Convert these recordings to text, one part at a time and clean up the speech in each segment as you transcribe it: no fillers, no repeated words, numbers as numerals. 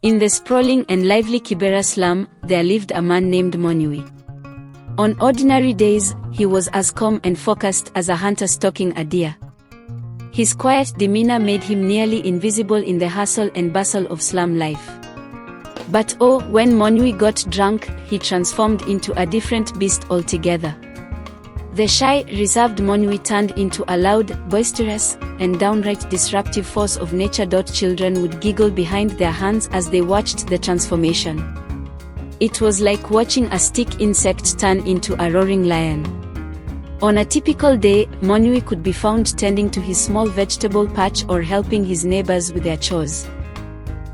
In the sprawling and lively Kibera slum, there lived a man named Monyui. On ordinary days, he was as calm and focused as a hunter stalking a deer. His quiet demeanor made him nearly invisible in the hustle and bustle of slum life. But oh, when Monyui got drunk, he transformed into a different beast altogether. The shy, reserved Monyui turned into a loud, boisterous, and downright disruptive force of nature. Children would giggle behind their hands as they watched the transformation. It was like watching a stick insect turn into a roaring lion. On a typical day, Monyui could be found tending to his small vegetable patch or helping his neighbors with their chores.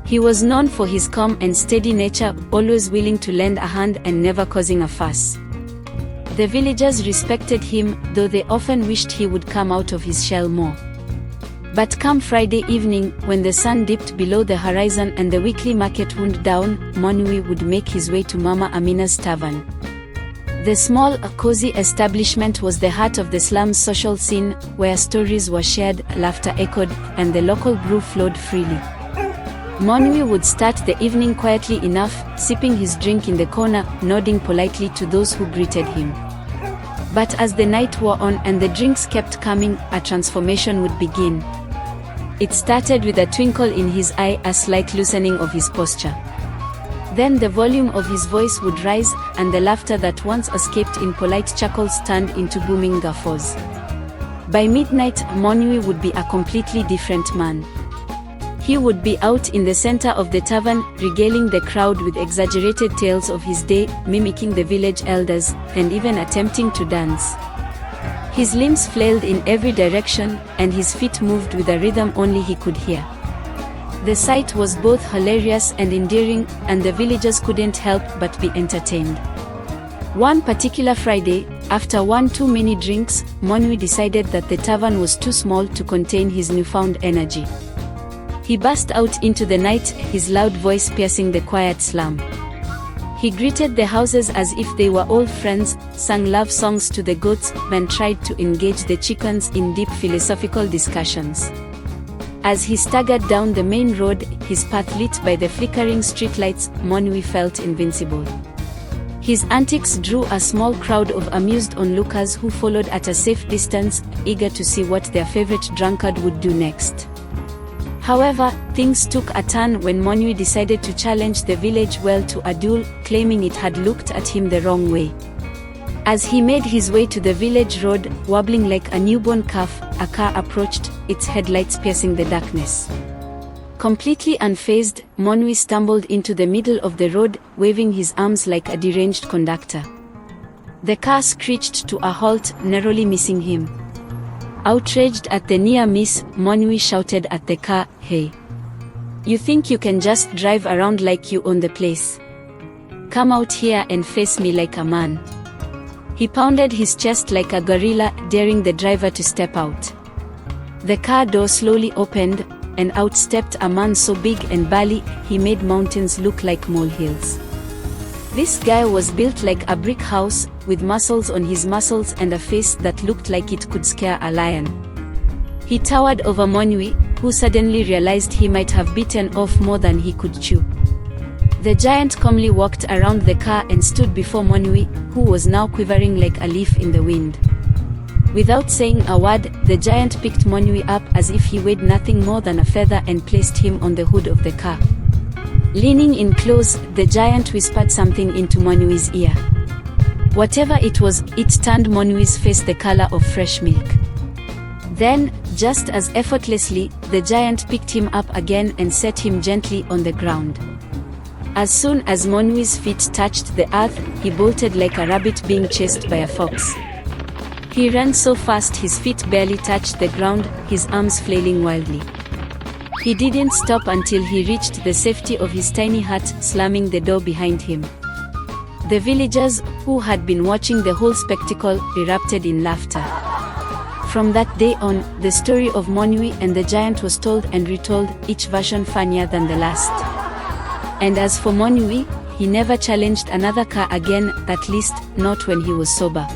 He was known for his calm and steady nature, always willing to lend a hand and never causing a fuss. The villagers respected him, though they often wished he would come out of his shell more. But come Friday evening, when the sun dipped below the horizon and the weekly market wound down, Monyui would make his way to Mama Amina's tavern. The small, cozy establishment was the heart of the slum's social scene, where stories were shared, laughter echoed, and the local brew flowed freely. Monyui would start the evening quietly enough, sipping his drink in the corner, nodding politely to those who greeted him. But as the night wore on and the drinks kept coming, a transformation would begin. It started with a twinkle in his eye, a slight loosening of his posture. Then the volume of his voice would rise, and the laughter that once escaped in polite chuckles turned into booming guffaws. By midnight, Monyui would be a completely different man. He would be out in the center of the tavern, regaling the crowd with exaggerated tales of his day, mimicking the village elders, and even attempting to dance. His limbs flailed in every direction, and his feet moved with a rhythm only he could hear. The sight was both hilarious and endearing, and the villagers couldn't help but be entertained. One particular Friday, after one too many drinks, Monyui decided that the tavern was too small to contain his newfound energy. He burst out into the night, his loud voice piercing the quiet slum. He greeted the houses as if they were old friends, sang love songs to the goats, and tried to engage the chickens in deep philosophical discussions. As he staggered down the main road, his path lit by the flickering streetlights, Monyui felt invincible. His antics drew a small crowd of amused onlookers who followed at a safe distance, eager to see what their favorite drunkard would do next. However, things took a turn when Monyui decided to challenge the village well to a duel, claiming it had looked at him the wrong way. As he made his way to the village road, wobbling like a newborn calf, a car approached, its headlights piercing the darkness. Completely unfazed, Monyui stumbled into the middle of the road, waving his arms like a deranged conductor. The car screeched to a halt, narrowly missing him. Outraged at the near miss, Monyui shouted at the car, "Hey! You think you can just drive around like you own the place? Come out here and face me like a man." He pounded his chest like a gorilla, daring the driver to step out. The car door slowly opened, and out stepped a man so big and burly, he made mountains look like molehills. This guy was built like a brick house, with muscles on his muscles and a face that looked like it could scare a lion. He towered over Monyui, who suddenly realized he might have bitten off more than he could chew. The giant calmly walked around the car and stood before Monyui, who was now quivering like a leaf in the wind. Without saying a word, the giant picked Monyui up as if he weighed nothing more than a feather and placed him on the hood of the car. Leaning in close, the giant whispered something into Monyui's ear. Whatever it was, it turned Monyui's face the color of fresh milk. Then, just as effortlessly, the giant picked him up again and set him gently on the ground. As soon as Monyui's feet touched the earth, he bolted like a rabbit being chased by a fox. He ran so fast his feet barely touched the ground, his arms flailing wildly. He didn't stop until he reached the safety of his tiny hut, slamming the door behind him. The villagers, who had been watching the whole spectacle, erupted in laughter. From that day on, the story of Monyui and the giant was told and retold, each version funnier than the last. And as for Monyui, he never challenged another car again, at least, not when he was sober.